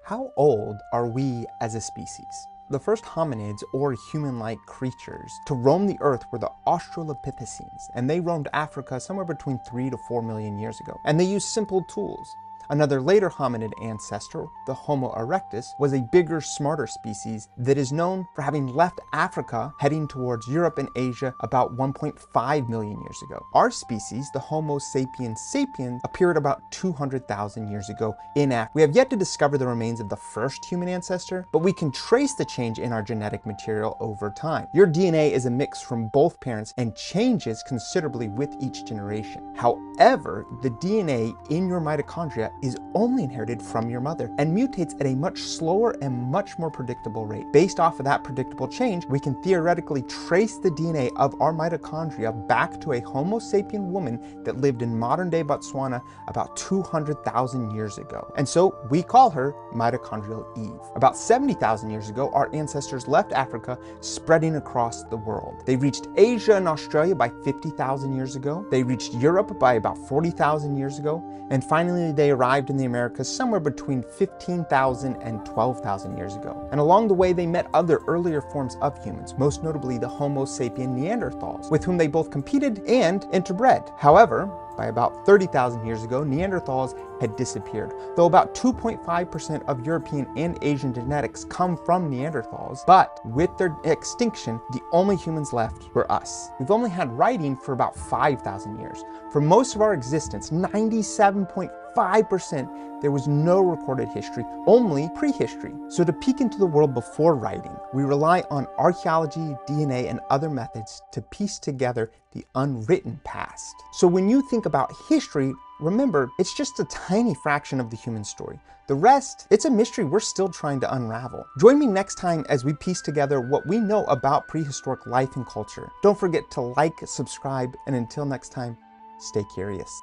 How old are we as a species? The first hominids, or human-like creatures, to roam the earth were the Australopithecines, and they roamed Africa somewhere between 3 to 4 million years ago, and they used simple tools. Another later hominid ancestor, the Homo erectus, was a bigger, smarter species that is known for having left Africa heading towards Europe and Asia about 1.5 million years ago. Our species, the Homo sapiens sapiens, appeared about 200,000 years ago in Africa. We have yet to discover the remains of the first human ancestor, but we can trace the change in our genetic material over time. Your DNA is a mix from both parents and changes considerably with each generation. However, the DNA in your mitochondria is only inherited from your mother and mutates at a much slower and much more predictable rate. Based off of that predictable change, we can theoretically trace the DNA of our mitochondria back to a Homo sapien woman that lived in modern-day Botswana about 200,000 years ago. And so we call her mitochondrial Eve. About 70,000 years ago, our ancestors left Africa, spreading across the world. They reached Asia and Australia by 50,000 years ago. They reached Europe by about 40,000 years ago. And finally, they arrived in the Americas somewhere between 15,000 and 12,000 years ago. And along the way, they met other earlier forms of humans, most notably the Homo sapien Neanderthals, with whom they both competed and interbred. However, by about 30,000 years ago, Neanderthals had disappeared. Though about 2.5% of European and Asian genetics come from Neanderthals, but with their extinction, the only humans left were us. We've only had writing for about 5,000 years. For most of our existence, 97.5%, there was no recorded history, only prehistory. So to peek into the world before writing, we rely on archaeology, DNA, and other methods to piece together the unwritten past. So when you think about history, remember, it's just a tiny fraction of the human story. The rest, it's a mystery we're still trying to unravel. Join me next time as we piece together what we know about prehistoric life and culture. Don't forget to like, subscribe, and until next time, stay curious.